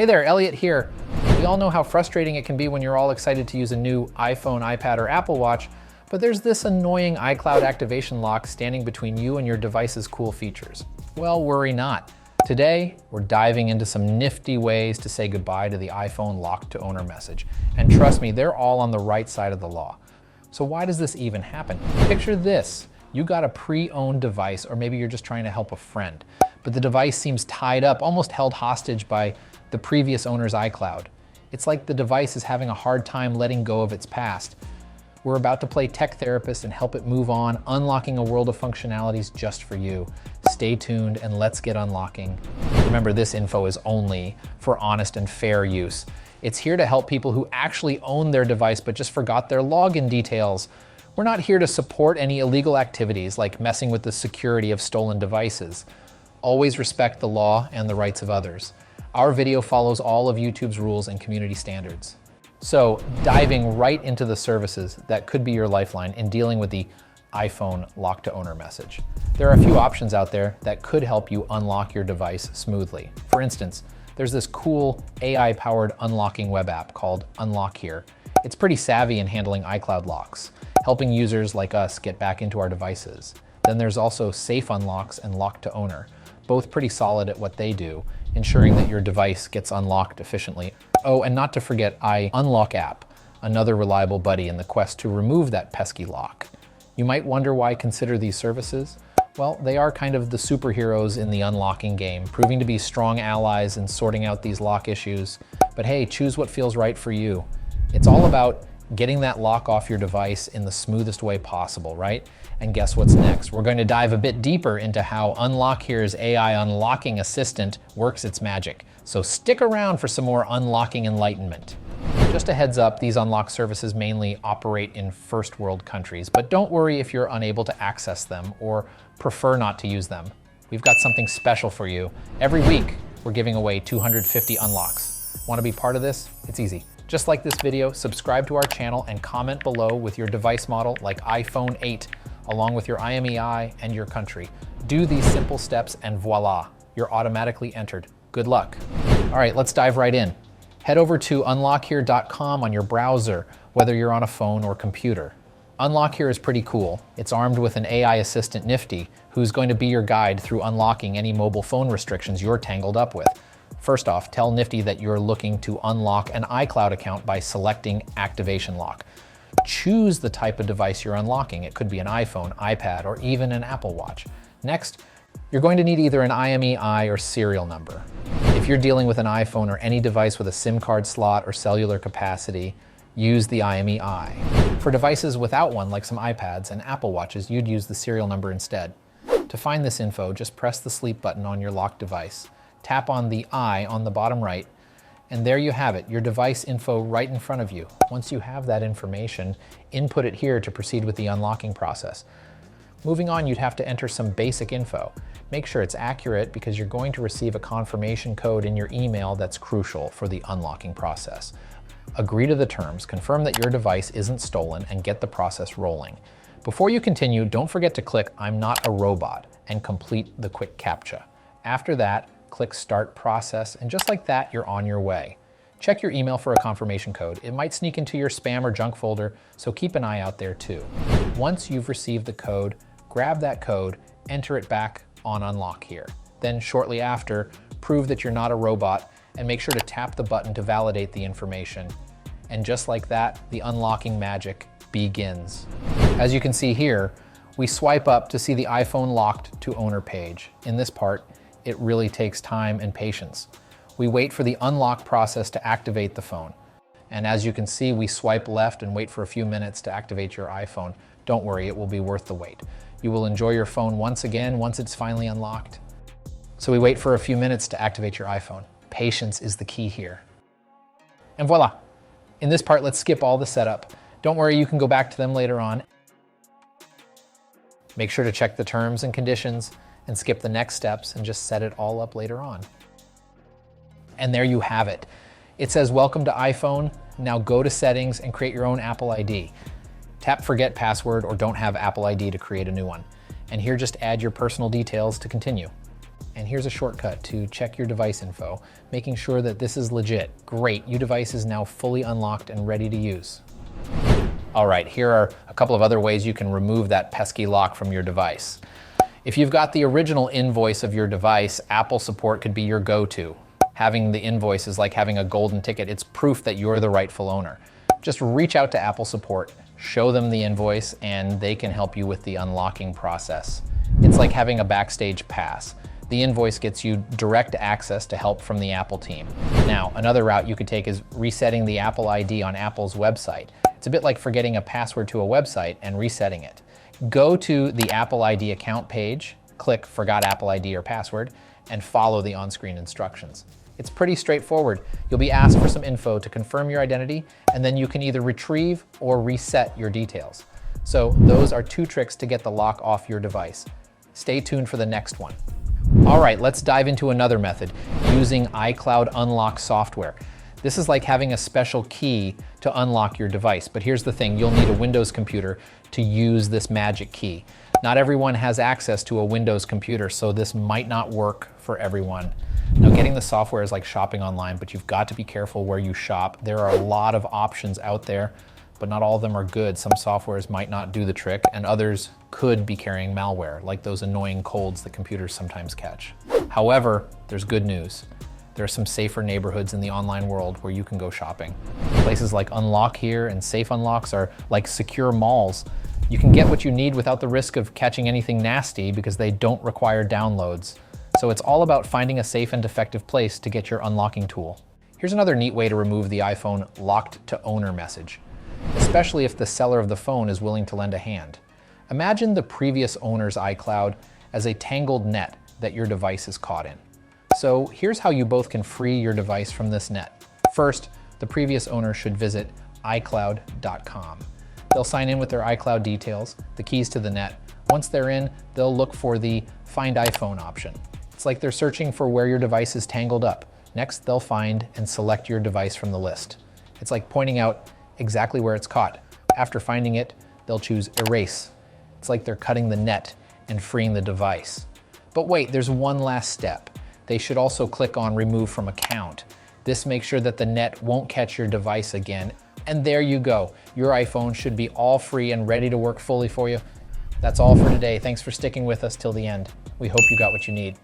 Hey there, Elliot here. We all know how frustrating it can be when you're all excited to use a new iPhone, iPad, or Apple Watch, but there's this annoying iCloud activation lock standing between you and your device's cool features. Well, worry not. Today, we're diving into some nifty ways to say goodbye to the iPhone locked to owner message. And trust me, they're all on the right side of the law. So why does this even happen? Picture this. You got a pre-owned device, or maybe you're just trying to help a friend, but the device seems tied up, almost held hostage by the previous owner's iCloud. It's like the device is having a hard time letting go of its past. We're about to play tech therapist and help it move on, unlocking a world of functionalities just for you. Stay tuned and let's get unlocking. Remember, this info is only for honest and fair use. It's here to help people who actually own their device but just forgot their login details. We're not here to support any illegal activities like messing with the security of stolen devices. Always respect the law and the rights of others. Our video follows all of YouTube's rules and community standards. So, diving right into the services that could be your lifeline in dealing with the iPhone lock to owner message. There are a few options out there that could help you unlock your device smoothly. For instance, there's this cool AI-powered unlocking web app called Unlock Here. It's pretty savvy in handling iCloud locks, helping users like us get back into our devices. Then there's also Safe Unlocks and Lock to Owner, both pretty solid at what they do, ensuring that your device gets unlocked efficiently. Oh, and not to forget iUnlock app, another reliable buddy in the quest to remove that pesky lock. You might wonder why I consider these services. Well, they are kind of the superheroes in the unlocking game, proving to be strong allies in sorting out these lock issues. But hey, choose what feels right for you. It's all about getting that lock off your device in the smoothest way possible, right? And guess what's next? We're going to dive a bit deeper into how Unlock Here's AI unlocking assistant works its magic. So stick around for some more unlocking enlightenment. Just a heads up, these unlock services mainly operate in first world countries, but don't worry if you're unable to access them or prefer not to use them. We've got something special for you. Every week, we're giving away 250 unlocks. Want to be part of this? It's easy. Just like this video, subscribe to our channel and comment below with your device model like iPhone 8, along with your IMEI and your country. Do these simple steps and voila, you're automatically entered. Good luck. All right, let's dive right in. Head over to unlockhere.com on your browser, whether you're on a phone or computer. Unlock Here is pretty cool. It's armed with an AI assistant Nifty, who's going to be your guide through unlocking any mobile phone restrictions you're tangled up with. First off, tell Nifty that you're looking to unlock an iCloud account by selecting Activation Lock. Choose the type of device you're unlocking. It could be an iPhone, iPad, or even an Apple Watch. Next, you're going to need either an IMEI or serial number. If you're dealing with an iPhone or any device with a SIM card slot or cellular capacity, use the IMEI. For devices without one, like some iPads and Apple Watches, you'd use the serial number instead. To find this info, just press the sleep button on your locked device. Tap on the I on the bottom right, and there you have it, your device info right in front of you. Once you have that information, input it here to proceed with the unlocking process. Moving on, you'd have to enter some basic info. Make sure it's accurate because you're going to receive a confirmation code in your email that's crucial for the unlocking process. Agree to the terms, confirm that your device isn't stolen, and get the process rolling. Before you continue, don't forget to click I'm not a robot and complete the quick CAPTCHA. After that, click Start Process, and just like that, you're on your way. Check your email for a confirmation code. It might sneak into your spam or junk folder, so keep an eye out there too. Once you've received the code, grab that code, enter it back on Unlock Here. Then shortly after, prove that you're not a robot and make sure to tap the button to validate the information. And just like that, the unlocking magic begins. As you can see here, we swipe up to see the iPhone locked to owner page. In this part, it really takes time and patience. We wait for the unlock process to activate the phone. And as you can see, we swipe left and wait for a few minutes to activate your iPhone. Don't worry, it will be worth the wait. You will enjoy your phone once again once it's finally unlocked. So we wait for a few minutes to activate your iPhone. Patience is the key here. And voila. In this part, let's skip all the setup. Don't worry, you can go back to them later on. Make sure to check the terms and conditions and skip the next steps and just set it all up later on. And there you have it. It says, welcome to iPhone. Now go to settings and create your own Apple ID. Tap forget password or don't have Apple ID to create a new one. And here just add your personal details to continue. And here's a shortcut to check your device info, making sure that this is legit. Great, your device is now fully unlocked and ready to use. All right, here are a couple of other ways you can remove that pesky lock from your device. If you've got the original invoice of your device, Apple support could be your go-to. Having the invoice is like having a golden ticket. It's proof that you're the rightful owner. Just reach out to Apple support, show them the invoice, and they can help you with the unlocking process. It's like having a backstage pass. The invoice gets you direct access to help from the Apple team. Now, another route you could take is resetting the Apple ID on Apple's website. It's a bit like forgetting a password to a website and resetting it. Go to the Apple ID account page, click Forgot Apple ID or Password, and follow the on-screen instructions. It's pretty straightforward. You'll be asked for some info to confirm your identity, and then you can either retrieve or reset your details. So those are 2 tricks to get the lock off your device. Stay tuned for the next one. All right, let's dive into another method, using iCloud unlock software. This is like having a special key to unlock your device, but here's the thing, you'll need a Windows computer to use this magic key. Not everyone has access to a Windows computer, so this might not work for everyone. Now, getting the software is like shopping online, but you've got to be careful where you shop. There are a lot of options out there, but not all of them are good. Some softwares might not do the trick, and others could be carrying malware, like those annoying colds that computers sometimes catch. However, there's good news. There are some safer neighborhoods in the online world where you can go shopping. Places like Unlock Here and Safe Unlocks are like secure malls. You can get what you need without the risk of catching anything nasty because they don't require downloads. So it's all about finding a safe and effective place to get your unlocking tool. Here's another neat way to remove the iPhone locked to owner message, especially if the seller of the phone is willing to lend a hand. Imagine the previous owner's iCloud as a tangled net that your device is caught in. So here's how you both can free your device from this net. First, the previous owner should visit iCloud.com. They'll sign in with their iCloud details, the keys to the net. Once they're in, they'll look for the Find iPhone option. It's like they're searching for where your device is tangled up. Next, they'll find and select your device from the list. It's like pointing out exactly where it's caught. After finding it, they'll choose Erase. It's like they're cutting the net and freeing the device. But wait, there's one last step. They should also click on Remove from Account. This makes sure that the net won't catch your device again. And there you go. Your iPhone should be all free and ready to work fully for you. That's all for today. Thanks for sticking with us till the end. We hope you got what you need.